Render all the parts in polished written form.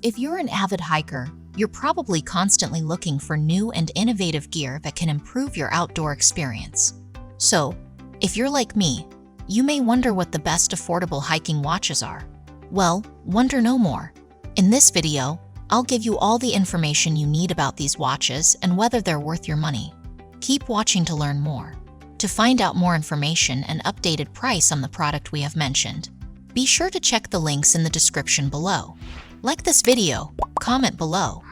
If you're an avid hiker, you're probably constantly looking for new and innovative gear that can improve your outdoor experience. So, if you're like me, you may wonder what the best affordable hiking watches are. Well, wonder no more. In this video, I'll give you all the information you need about these watches and whether they're worth your money. Keep watching to learn more. To find out more information and updated price on the product we have mentioned, be sure to check the links in the description below. Like this video, comment below,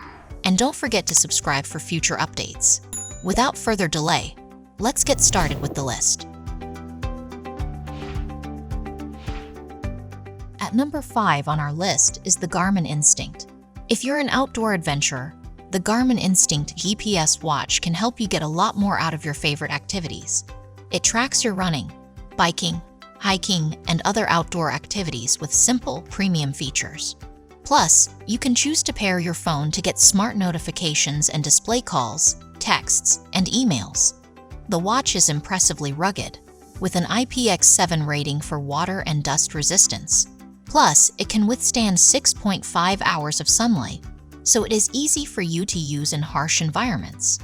and don't forget to subscribe for future updates. Without further delay, let's get started with the list. At number 5 on our list is the Garmin Instinct. If you're an outdoor adventurer, the Garmin Instinct GPS watch can help you get a lot more out of your favorite activities. It tracks your running, biking, hiking, and other outdoor activities with simple, premium features. Plus, you can choose to pair your phone to get smart notifications and display calls, texts, and emails. The watch is impressively rugged, with an IPX7 rating for water and dust resistance. Plus, it can withstand 6.5 hours of sunlight, so it is easy for you to use in harsh environments.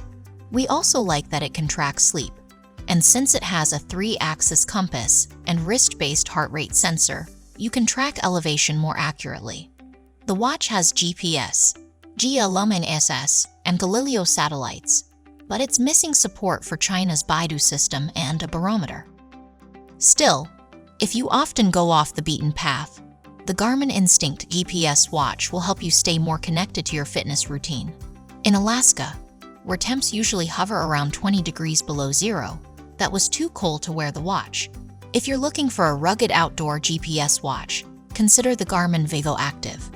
We also like that it can track sleep, and since it has a 3-axis compass and wrist-based heart rate sensor, you can track elevation more accurately. The watch has GPS, GLMNSS, and Galileo satellites, but it's missing support for China's Baidu system and a barometer. Still, if you often go off the beaten path, the Garmin Instinct GPS watch will help you stay more connected to your fitness routine. In Alaska, where temps usually hover around 20 degrees below zero, that was too cold to wear the watch. If you're looking for a rugged outdoor GPS watch, consider the Garmin Vivo Active.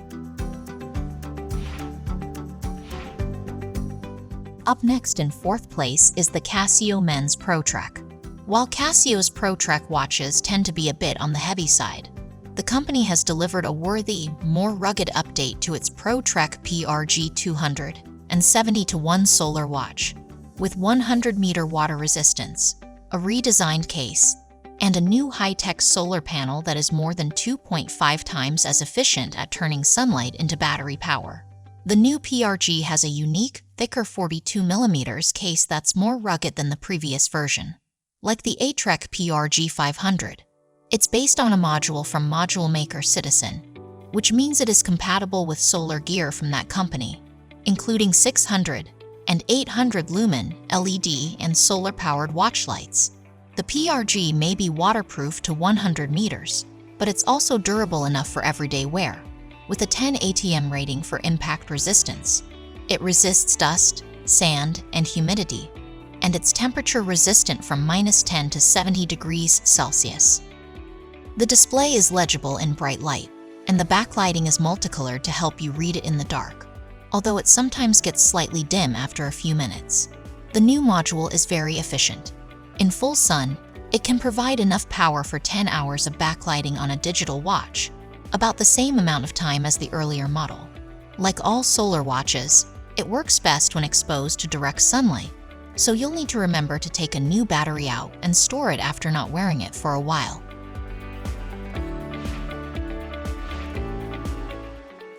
Up next in 4th place is the Casio Men's ProTrack. While Casio's ProTrack watches tend to be a bit on the heavy side, the company has delivered a worthy, more rugged update to its ProTrack PRG 200 and 70-1 solar watch. With 100-meter water resistance, a redesigned case, and a new high-tech solar panel that is more than 2.5 times as efficient at turning sunlight into battery power. The new PRG has a unique, thicker 42mm case that's more rugged than the previous version. Like the andtrack PRG 500, it's based on a module from module maker Citizen, which means it is compatible with solar gear from that company, including 600 and 800 lumen LED and solar-powered watch lights. The PRG may be waterproof to 100 meters, but it's also durable enough for everyday wear, with a 10 ATM rating for impact resistance. It resists dust, sand, and humidity, and it's temperature resistant from -10 to 70 degrees Celsius. The display is legible in bright light, and the backlighting is multicolored to help you read it in the dark, although it sometimes gets slightly dim after a few minutes. The new module is very efficient. In full sun, it can provide enough power for 10 hours of backlighting on a digital watch, about the same amount of time as the earlier model. Like all solar watches, it works best when exposed to direct sunlight, so you'll need to remember to take a new battery out and store it after not wearing it for a while.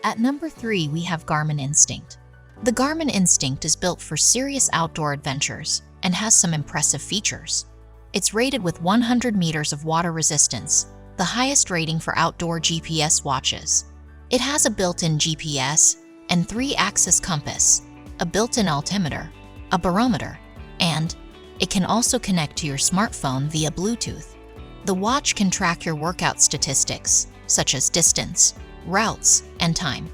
At number 3, we have Garmin Instinct. The Garmin Instinct is built for serious outdoor adventures and has some impressive features. It's rated with 100 meters of water resistance, the highest rating for outdoor GPS watches. It has a built-in GPS and 3-axis compass, a built-in altimeter, a barometer, and it can also connect to your smartphone via Bluetooth. The watch can track your workout statistics, such as distance, routes, and time.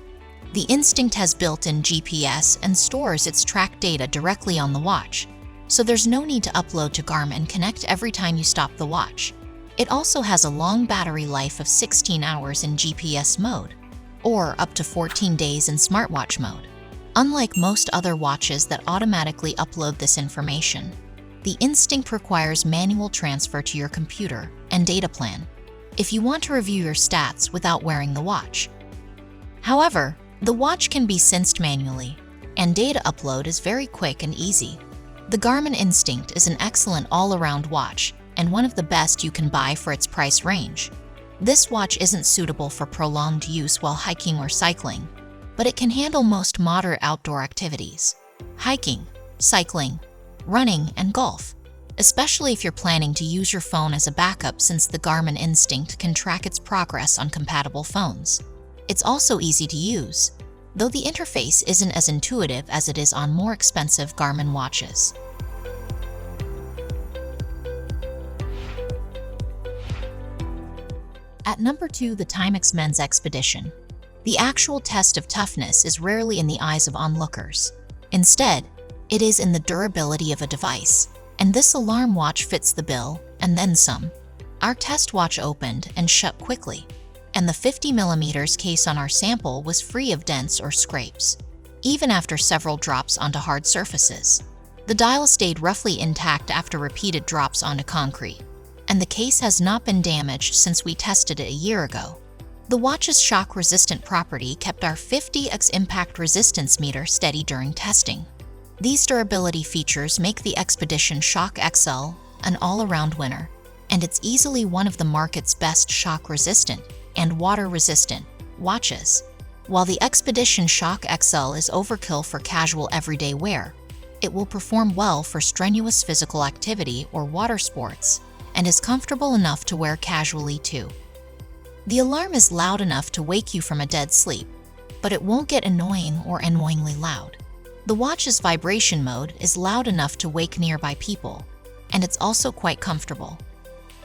The Instinct has built-in GPS and stores its track data directly on the watch, so there's no need to upload to Garmin Connect every time you stop the watch. It also has a long battery life of 16 hours in GPS mode, or up to 14 days in smartwatch mode. Unlike most other watches that automatically upload this information, the Instinct requires manual transfer to your computer and data plan if you want to review your stats without wearing the watch. However, the watch can be synced manually, and data upload is very quick and easy. The Garmin Instinct is an excellent all-around watch and one of the best you can buy for its price range. This watch isn't suitable for prolonged use while hiking or cycling, but it can handle most moderate outdoor activities: hiking, cycling, running, and golf, especially if you're planning to use your phone as a backup, since the Garmin Instinct can track its progress on compatible phones. It's also easy to use, though the interface isn't as intuitive as it is on more expensive Garmin watches. At number 2, the Timex Men's Expedition. The actual test of toughness is rarely in the eyes of onlookers. Instead, it is in the durability of a device, and this alarm watch fits the bill, and then some. Our test watch opened and shut quickly, and the 50mm case on our sample was free of dents or scrapes, even after several drops onto hard surfaces. The dial stayed roughly intact after repeated drops onto concrete, and the case has not been damaged since we tested it a year ago. The watch's shock-resistant property kept our 50x impact resistance meter steady during testing. These durability features make the Expedition Shock XL an all-around winner, and it's easily one of the market's best shock-resistant and water-resistant watches. While the Expedition Shock XL is overkill for casual everyday wear, it will perform well for strenuous physical activity or water sports, and is comfortable enough to wear casually too. The alarm is loud enough to wake you from a dead sleep, but it won't get annoying or annoyingly loud. The watch's vibration mode is loud enough to wake nearby people, and it's also quite comfortable.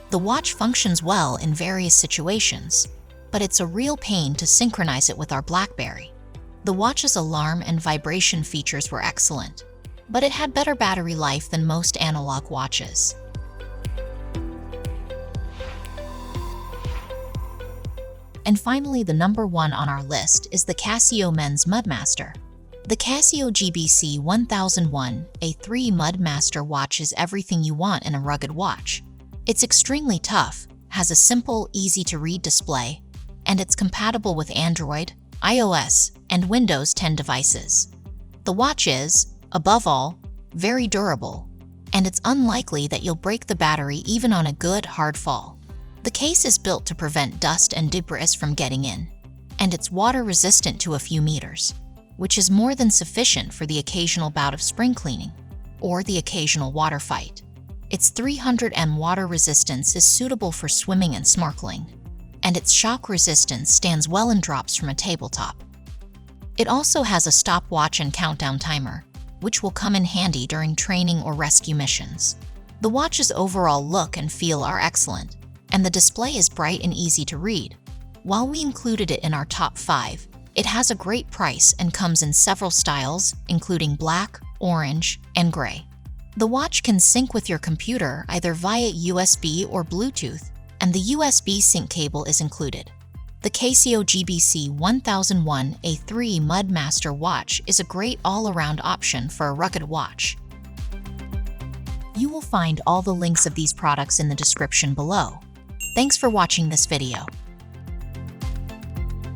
The watch functions well in various situations, but it's a real pain to synchronize it with our BlackBerry. The watch's alarm and vibration features were excellent, but it had better battery life than most analog watches. And finally, the number 1 on our list is the Casio Men's Mudmaster. The Casio GBC 1001A3 Mudmaster watch is everything you want in a rugged watch. It's extremely tough, has a simple, easy-to-read display, and it's compatible with Android, iOS, and Windows 10 devices. The watch is, above all, very durable, and it's unlikely that you'll break the battery even on a good, hard fall. The case is built to prevent dust and debris from getting in, and it's water-resistant to a few meters, which is more than sufficient for the occasional bout of spring cleaning or the occasional water fight. Its 300 m water resistance is suitable for swimming and snorkeling, and its shock resistance stands well in drops from a tabletop. It also has a stopwatch and countdown timer, which will come in handy during training or rescue missions. The watch's overall look and feel are excellent, and the display is bright and easy to read. While we included it in our top 5, it has a great price and comes in several styles, including black, orange, and gray. The watch can sync with your computer either via USB or Bluetooth, and the USB sync cable is included. The Casio GBC 1001A3 Mudmaster watch is a great all-around option for a rugged watch. You will find all the links of these products in the description below. Thanks for watching this video.